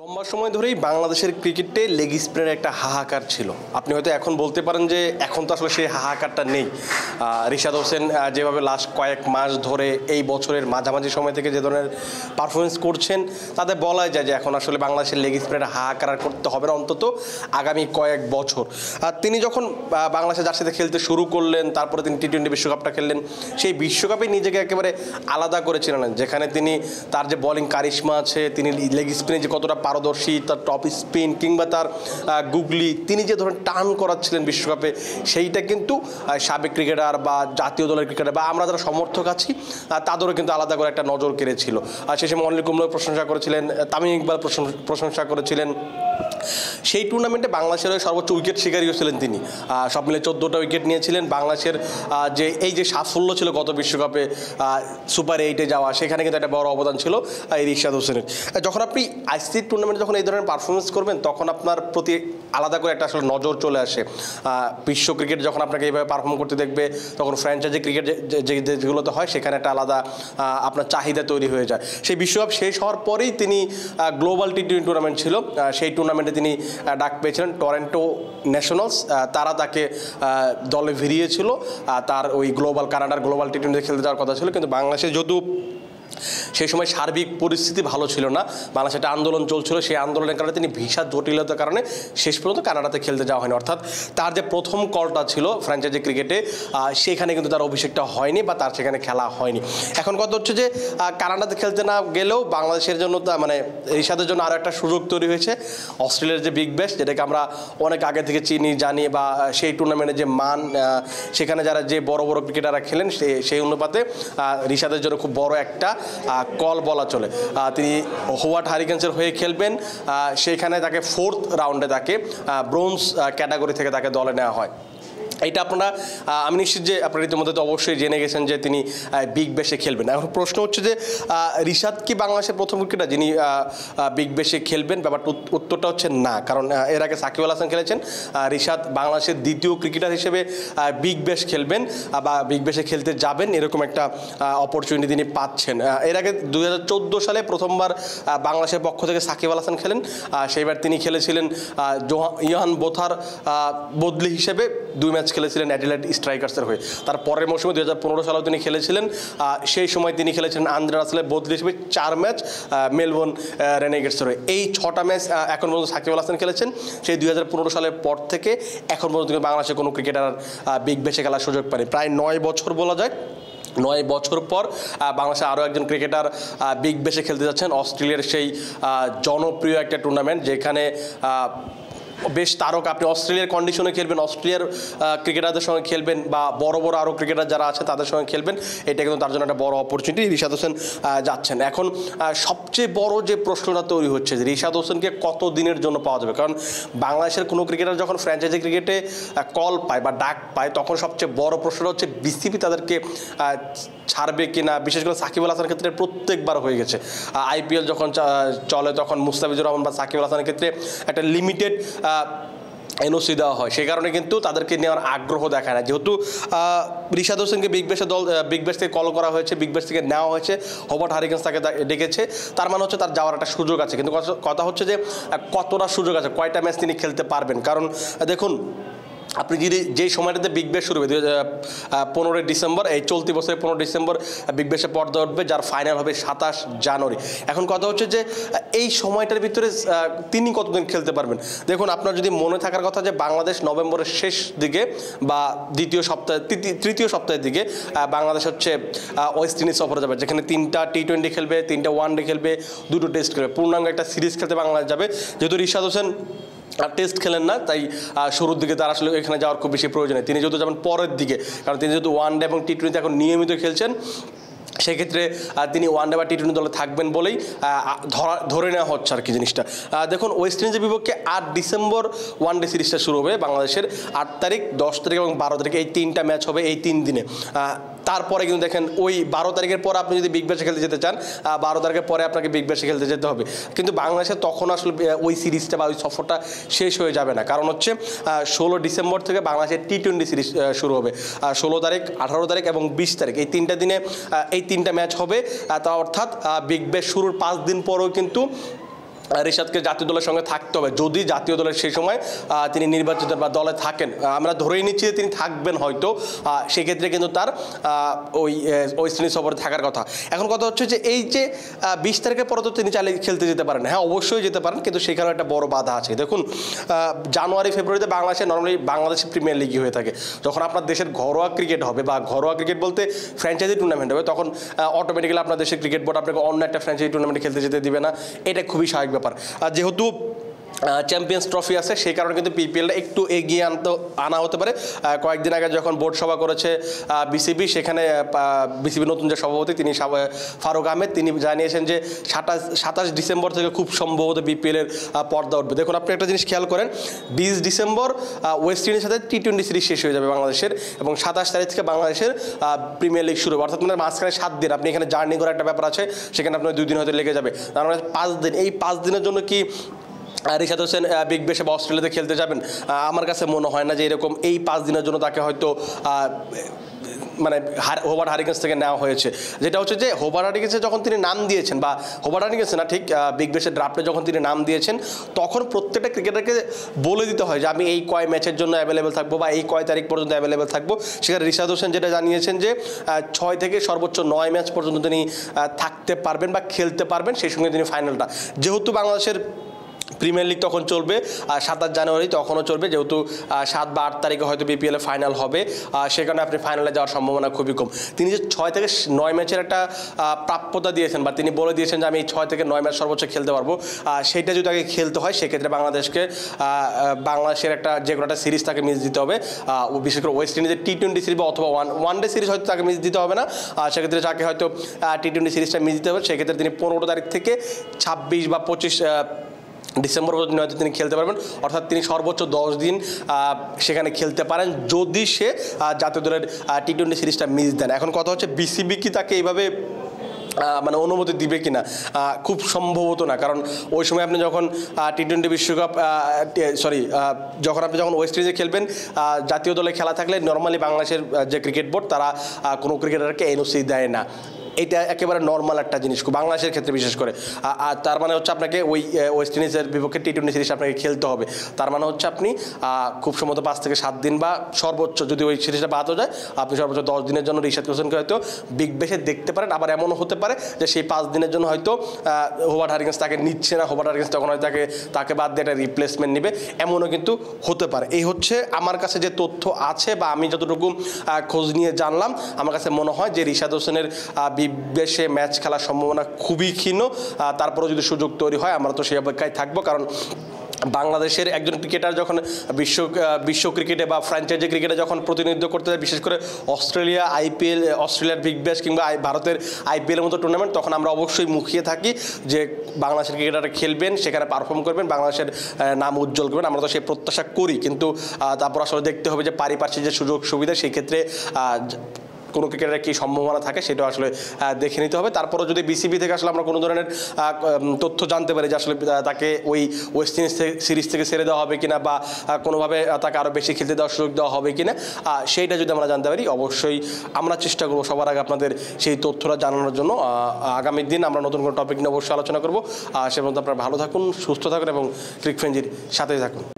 লম্বা সময় ধরেই বাংলাদেশের ক্রিকেটে লেগ স্পিনের একটা হাহাকার ছিল। আপনি হয়তো এখন বলতে পারেন যে এখন তো আসলে সেই হাহাকারটা নেই। রিশাদ হোসেন যেভাবে লাস্ট কয়েক মাস ধরে এই বছরের মাঝামাঝি সময় থেকে যে ধরনের পারফরমেন্স করছেন, তাতে বলা যায় যে এখন আসলে বাংলাদেশের লেগ স্পিনের হাহাকার করতে হবে না অন্তত আগামী কয়েক বছর। তিনি যখন বাংলাদেশের জার্সিতে খেলতে শুরু করলেন, তারপরে তিনি টি-20 বিশ্বকাপটা খেললেন, সেই বিশ্বকাপে নিজেকে একেবারে আলাদা করেছিলেন, যেখানে তিনি তার যে বোলিং কারিশমা আছে, তিনি লেগ স্পিনে যে কতটা পারদর্শী, তার টপ স্পিন কিংবা তার গুগলি, তিনি যে ধরনের টার্ন করাচ্ছিলেন বিশ্বকাপে, সেইটা কিন্তু সাবেক ক্রিকেটার বা জাতীয় দলের ক্রিকেটার বা আমরা যারা সমর্থক আছি তাদেরও কিন্তু আলাদা করে একটা নজর কেড়েছিল। শেষে মল্লিক কুমড়োর প্রশংসা করেছিলেন, তামিম ইকবাল প্রশংসা করেছিলেন। সেই টুর্নামেন্টে বাংলাদেশের সর্বোচ্চ উইকেট শিকারীও ছিলেন তিনি। সব মিলে 14টা উইকেট নিয়েছিলেন। বাংলাদেশের যে এই যে সাফল্য ছিল গত বিশ্বকাপে সুপার 8-এ যাওয়া, সেখানে কিন্তু একটা বড় অবদান ছিল এই রিশাদ হোসেনের। যখন আপনি আইসিসি টুর্নামেন্টে যখন এই ধরনের পারফরমেন্স করবেন, তখন আপনার প্রতি আলাদা করে একটা আসলে নজর চলে আসে। বিশ্ব ক্রিকেট যখন আপনাকে এইভাবে পারফর্ম করতে দেখবে, তখন ফ্র্যাঞ্চাইজি ক্রিকেট যেগুলোতে হয় সেখানে একটা আলাদা আপনার চাহিদা তৈরি হয়ে যায়। সেই বিশ্বকাপ শেষ হওয়ার পরেই তিনি গ্লোবাল টি-20 টুর্নামেন্ট ছিল, সেই টুর্নামেন্টে তিনি ডাক পেয়েছিলেন টরন্টো ন্যাশনালস। তারা তাকে দলে ভিড়িয়েছিল, তার ওই কানাডার গ্লোবাল টি-20 খেলতে যাওয়ার কথা ছিল, কিন্তু বাংলাদেশে যেহেতু সেই সময় সার্বিক পরিস্থিতি ভালো ছিল না, বাংলাদেশে একটা আন্দোলন চলছিল, সেই আন্দোলনের কারণে তিনি ভিসার জটিলতার কারণে শেষ পর্যন্ত কানাডাতে খেলতে যাওয়া হয়নি। অর্থাৎ তার যে প্রথম কলটা ছিল ফ্র্যাঞ্চাইজি ক্রিকেটে, সেখানে কিন্তু তার অভিষেকটা হয়নি বা তার সেখানে খেলা হয়নি। এখন কথা হচ্ছে যে কানাডাতে খেলতে না গেলেও বাংলাদেশের জন্য মানে রিশাদের জন্য আরও একটা সুযোগ তৈরি হয়েছে। অস্ট্রেলিয়ার যে বিগ ব্যাশ, যেটাকে আমরা অনেক আগে থেকে চিনি জানি, বা সেই টুর্নামেন্টের যে মান, সেখানে যারা যে বড় বড় ক্রিকেটাররা খেলেন, সেই অনুপাতে রিশাদের জন্য খুব বড় একটা কল বলা চলে। তিনি হোয়াইট হারিকেন্সের হয়ে খেলবেন, সেইখানে তাকে 4th রাউন্ডে তাকে ব্রোঞ্জ ক্যাটাগরি থেকে তাকে দলে নেওয়া হয়। এইটা আপনারা আমি নিশ্চিত যে আপনারা ইতিমধ্যে তো অবশ্যই জেনে গেছেন যে তিনি বিগ ব্যাশে খেলবেন। এখন প্রশ্ন হচ্ছে যে রিশাদ কি বাংলাদেশের প্রথম ক্রিকেটার যিনি বিগ ব্যাশে খেলবেন? ব্যাপারটা উত্তরটা হচ্ছে না, কারণ এর আগে সাকিব আল হাসান খেলেছেন। রিশাদ বাংলাদেশের দ্বিতীয় ক্রিকেটার হিসেবে বিগ ব্যাশ খেলবেন বা বিগ ব্যাশে খেলতে যাবেন, এরকম একটা অপরচুনিটি তিনি পাচ্ছেন। এর আগে 2014 সালে প্রথমবার বাংলাদেশের পক্ষ থেকে সাকিব আল হাসান খেলেন, সেইবার তিনি খেলেছিলেন ইয়ান বোথার বদলি হিসেবে 2 ম্যাচ খেলেছিলেন অ্যাডিলেড স্ট্রাইকার্সের হয়ে। তার পরের মৌসুমে 2015 সালেও তিনি খেলেছিলেন, সেই সময় তিনি খেলেছিলেন আন্দ্রে রাসেলের বদলি হিসেবে 4 ম্যাচ মেলবোর্ন রেনেগেটসের হয়ে। এই 6টা ম্যাচ এখন পর্যন্ত সাকিব আল হাসান খেলেছেন। সেই 2015 সালের পর থেকে এখন পর্যন্ত বাংলাদেশের কোনো ক্রিকেটার বিগ ব্যাশে খেলার সুযোগ পায়নি। প্রায় 9 বছর বলা যায়। 9 বছর পর বাংলাদেশে আরও একজন ক্রিকেটার বিগ ব্যাশে খেলতে যাচ্ছেন। অস্ট্রেলিয়ার সেই জনপ্রিয় একটা টুর্নামেন্ট, যেখানে বেশ তারকা, আপনি অস্ট্রেলিয়ার কন্ডিশনে খেলবেন, অস্ট্রেলিয়ার ক্রিকেটারদের সঙ্গে খেলবেন, বা বড় বড় আরও ক্রিকেটার যারা আছে তাদের সঙ্গে খেলবেন, এটা কিন্তু তার জন্য একটা বড় অপরচুনিটি। রিশাদ হোসেন যাচ্ছেন। এখন সবচেয়ে বড় যে প্রশ্নটা তৈরি হচ্ছে যে রিশাদ হোসেনকে কত দিনের জন্য পাওয়া যাবে, কারণ বাংলাদেশের কোনো ক্রিকেটার যখন ফ্র্যাঞ্চাইজি ক্রিকেটে কল পায় বা ডাক পায়, তখন সবচেয়ে বড় প্রশ্নটা হচ্ছে বিসিবি তাদেরকে ছাড়বে কিনা। বিশেষ করে সাকিব আল হাসানের ক্ষেত্রে প্রত্যেকবার হয়ে গেছে, আইপিএল যখন চলে তখন মুস্তাফিজুর রহমান বা সাকিব আল হাসানের ক্ষেত্রে একটা লিমিটেড এনওসি দেওয়া হয়, সেই কারণে কিন্তু তাদেরকে নেওয়ার আগ্রহ দেখায় না। যেহেতু রিশাদ হোসেনকে বিগ ব্যাশ থেকে কল করা হয়েছে, বিগ ব্যাশ থেকে নেওয়া হয়েছে, হোবার্ট হারিকেন্স তাকে ডেকেছে, তার মানে হচ্ছে তার যাওয়ার একটা সুযোগ আছে। কিন্তু কথা হচ্ছে যে কতটা সুযোগ আছে, কয়টা ম্যাচ তিনি খেলতে পারবেন। কারণ দেখুন, আপনি যদি যেই সময়টাতে বিগ ব্যাশ শুরু হবে 15 ডিসেম্বর, এই চলতি বছরের 15 ডিসেম্বর বিগ ব্যাশে পর্দা উঠবে, যার ফাইনাল হবে 27 জানুয়ারি। এখন কথা হচ্ছে যে এই সময়টার ভিতরে তিনি কতদিন খেলতে পারবেন। দেখুন, আপনার যদি মনে থাকার কথা যে বাংলাদেশ নভেম্বরের শেষ দিকে বা তৃতীয় সপ্তাহের দিকে বাংলাদেশ হচ্ছে ওয়েস্ট ইন্ডিজ সফরে যাবে, যেখানে 3টা টি-20 খেলবে, 3টা ওয়ানডে খেলবে, 2টো টেস্ট খেলবে, পূর্ণাঙ্গ একটা সিরিজ খেলতে বাংলাদেশ যাবে। যেহেতু রিশাদ হোসেন টেস্ট খেলেন না, তাই শুরুর দিকে তার আসলে এখানে যাওয়ার খুব বেশি প্রয়োজন নেই। তিনি যেহেতু যাবেন পরের দিকে, কারণ তিনি যেহেতু ওয়ানডে এবং টি-20 এখন নিয়মিত খেলছেন, সেক্ষেত্রে তিনি ওয়ানডে বা টি-20 দলে থাকবেন বলেই ধরে নেওয়া হচ্ছে আর কি জিনিসটা। দেখুন, ওয়েস্ট ইন্ডিজের বিপক্ষে 8 ডিসেম্বর ওয়ানডে সিরিজটা শুরু হবে বাংলাদেশের। 8 তারিখ, 10 তারিখ এবং 12 তারিখ, এই 3টা ম্যাচ হবে এই 3 দিনে। তারপরে কিন্তু দেখেন ওই 12 তারিখের পর আপনি যদি বিগ ব্যাশে খেলতে যেতে চান, 12 তারিখের পরে আপনাকে বিগ ব্যাশে খেলতে যেতে হবে। কিন্তু বাংলাদেশে তখন আসলে ওই সিরিজটা বা ওই সফরটা শেষ হয়ে যাবে না, কারণ হচ্ছে 16 ডিসেম্বর থেকে বাংলাদেশের টি-20 সিরিজ শুরু হবে। 16 তারিখ, 18 তারিখ এবং 20 তারিখ, এই 3টা দিনে এই 3টা ম্যাচ হবে। তা অর্থাৎ বিগ ব্যাশ শুরুর 5 দিন পরেও কিন্তু রিশাদকে জাতীয় দলের সঙ্গে থাকতে হবে, যদি জাতীয় দলের সেই সময় তিনি নির্বাচিত বা দলে থাকেন। আমরা ধরেই নিচ্ছি যে তিনি থাকবেন হয়তো, সেক্ষেত্রে কিন্তু তার ওই ওয়েস্ট ইন্ডিজ সফরে থাকার কথা। এখন কথা হচ্ছে যে এই যে 20 তারিখের পরে তো তিনি চাইলে খেলতে যেতে পারেন, হ্যাঁ অবশ্যই যেতে পারেন, কিন্তু সেখানে একটা বড় বাধা আছে। দেখুন জানুয়ারি ফেব্রুয়ারিতে বাংলাদেশে নর্মালি বাংলাদেশ প্রিমিয়ার লিগই হয়ে থাকে। যখন আপনার দেশের ঘরোয়া ক্রিকেট হবে বা ঘরোয়া ক্রিকেট বলতে ফ্র্যাঞ্চাইজি টুর্নামেন্ট হবে, তখন অটোমেটিক্যালি আপনার দেশের ক্রিকেট বোর্ড আপনাকে অন্য একটা ফ্র্যাঞ্চাইজি টুর্নামেন্টে খেলতে যেতে দিবে না, এটা খুবই স্বাভাবিক ব্যাপার। যেহেতু চ্যাম্পিয়ন্স ট্রফি আছে, সেই কারণে কিন্তু পিপিএলটা একটু এগিয়ে আনা হতে পারে। কয়েকদিন আগে যখন বোর্ড সভা করেছে বিসিবি, সেখানে বিসিবি নতুন যে সভাপতি তিনি ফারুক আহমেদ, তিনি জানিয়েছেন যে 27 ডিসেম্বর থেকে খুব সম্ভবত বিপিএলের পর্দা উঠবে। দেখুন আপনি একটা জিনিস খেয়াল করেন, 20 ডিসেম্বর ওয়েস্ট ইন্ডিজের সাথে টি-20 সিরিজ শেষ হয়ে যাবে বাংলাদেশের, এবং 27 তারিখ থেকে বাংলাদেশের প্রিমিয়ার লিগ শুরু হবে। অর্থাৎ মানে মাঝখানে 7 দিন আপনি এখানে জার্নি করার একটা ব্যাপার আছে, সেখানে আপনার 2 দিন হয়তো লেগে যাবে, তার মানে 5 দিন। এই 5 দিনের জন্য কি রিশাদ হোসেন বিগ ব্যাশে বা অস্ট্রেলিয়াতে খেলতে যাবেন? আমার কাছে মনে হয় না যে এরকম এই 5 দিনের জন্য তাকে হয়তো মানে হোবার্ট হারিকেন্স থেকে নেওয়া হয়েছে। যেটা হচ্ছে যে হোবার্ট হারিকেন্সে যখন তিনি নাম দিয়েছেন, বা হোবার্ট হারিকেন্স না ঠিক বিগ ব্যাশের ড্রাফটে যখন তিনি নাম দিয়েছেন, তখন প্রত্যেকটা ক্রিকেটারকে বলে দিতে হয় যে আমি এই কয় ম্যাচের জন্য অ্যাভেলেবেল থাকবো বা এই কয় তারিখ পর্যন্ত অ্যাভেলেবেল থাকবো। সেখানে রিশাদ হোসেন যেটা জানিয়েছেন যে 6 থেকে সর্বোচ্চ 9 ম্যাচ পর্যন্ত তিনি থাকতে পারবেন বা খেলতে পারবেন, সেই সঙ্গে তিনি ফাইনালটা, যেহেতু বাংলাদেশের প্রিমিয়ার লিগ তখন চলবে 27 জানুয়ারি, তখনও চলবে, যেহেতু 7 বা 8 তারিখে হয়তো বিপিএলে ফাইনাল হবে, সেখানে আপনি ফাইনালে যাওয়ার সম্ভাবনা খুবই কম। তিনি যে 6 থেকে 9 ম্যাচের একটা প্রাপ্যতা দিয়েছেন, বা তিনি বলে দিয়েছেন যে আমি 6 থেকে 9 ম্যাচ সর্বোচ্চ খেলতে পারবো, সেটা যদি তাকে খেলতে হয়, সেক্ষেত্রে বাংলাদেশের একটা যে কোনো একটা সিরিজ তাকে মিস দিতে হবে, বিশেষ করে ওয়েস্ট ইন্ডিজের টি-20 সিরিজ বা অথবা ওয়ান ডে সিরিজ হয়তো তাকে মিস দিতে হবে না, সেক্ষেত্রে তাকে হয়তো টি-20 সিরিজটা মিস দিতে হবে। সেক্ষেত্রে তিনি 15 তারিখ থেকে 26 বা 25 ডিসেম্বর পর্যন্ত হয়তো তিনি খেলতে পারবেন, অর্থাৎ তিনি সর্বোচ্চ 10 দিন সেখানে খেলতে পারেন, যদি সে জাতীয় দলের টি-20 সিরিজটা মিস দেন। এখন কথা হচ্ছে বিসিবি কি তাকে এইভাবে মানে অনুমতি দিবে কিনা? খুব সম্ভবত না, কারণ ওই সময় আপনি যখন টি-20 বিশ্বকাপ যখন ওয়েস্ট ইন্ডিজে খেলবেন, জাতীয় দলে খেলা থাকলে নর্মালি বাংলাদেশের যে ক্রিকেট বোর্ড তারা কোনো ক্রিকেটারকে এনওসি দেয় না। এটা একেবারে নর্মাল একটা জিনিস বাংলাদেশের ক্ষেত্রে বিশেষ করে। আর তার মানে হচ্ছে আপনাকে ওই ওয়েস্ট ইন্ডিজের বিপক্ষে টি-20 সিরিজ আপনাকে খেলতে হবে, তার মানে হচ্ছে আপনি খুব সম্ভবত 5 থেকে 7 দিন বা সর্বোচ্চ, যদি ওই সিরিজটা বাদ হয়ে যায়, আপনি সর্বোচ্চ 10 দিনের জন্য রিশাদ হোসেনকে হয়তো বিগ ব্যাশে দেখতে পারেন। আবার এমনও হতে পারে যে সেই 5 দিনের জন্য হয়তো হোবার্ট হারিকেন্স তাকে নিচ্ছে না, হোবার্ট হারিকেন্স তখন হয়তো তাকে বাদ দিয়ে একটা রিপ্লেসমেন্ট নেবে, এমনও কিন্তু হতে পারে। এই হচ্ছে আমার কাছে যে তথ্য আছে, বা আমি যতটুকু খোঁজ নিয়ে জানলাম, আমার কাছে মনে হয় যে রিশাদ হোসেনের বেশে ম্যাচ খেলার সম্ভাবনা খুবই ক্ষীণ। তারপরেও যদি সুযোগ তৈরি হয়, আমরা তো সেই অপেক্ষায় থাকবো, কারণ বাংলাদেশের একজন ক্রিকেটার যখন বিশ্ব ক্রিকেটে বা ফ্র্যাঞ্চাইজি ক্রিকেটে যখন প্রতিনিধিত্ব করতে যায়, বিশেষ করে অস্ট্রেলিয়া আইপিএল, অস্ট্রেলিয়ার বিগ ব্যাশ কিংবা ভারতের আইপিএলের মতো টুর্নামেন্ট, তখন আমরা অবশ্যই মুখিয়ে থাকি যে বাংলাদেশের ক্রিকেটাররা খেলবেন, সেখানে পারফর্ম করবেন, বাংলাদেশের নাম উজ্জ্বল করবেন, আমরা তো সেই প্রত্যাশা করি। কিন্তু তারপর আসলে দেখতে হবে যে পারিপার্শ্বিক যে সুযোগ সুবিধা, সেই ক্ষেত্রে কোনো ক্রিকেটারের কী সম্ভাবনা থাকে সেটা আসলে দেখে নিতে হবে। তারপরও যদি বিসিবি থেকে আসলে আমরা কোনো ধরনের তথ্য জানতে পারি যে আসলে তাকে ওই ওয়েস্ট ইন্ডিজ সিরিজ থেকে ছেড়ে দেওয়া হবে কিনা, বা কোনোভাবে তাকে আরও বেশি খেলতে দেওয়ার সুযোগ দেওয়া হবে কিনা, সেইটা যদি আমরা জানতে পারি, অবশ্যই আমরা চেষ্টা করবো সবার আগে আপনাদের সেই তথ্যটা জানানোর জন্য। আগামী দিন আমরা নতুন কোনো টপিক নিয়ে অবশ্যই আলোচনা করবো। সে পর্যন্ত আপনারা ভালো থাকুন, সুস্থ থাকুন এবং ক্রিক ফ্রেঞ্জির সাথেই থাকুন।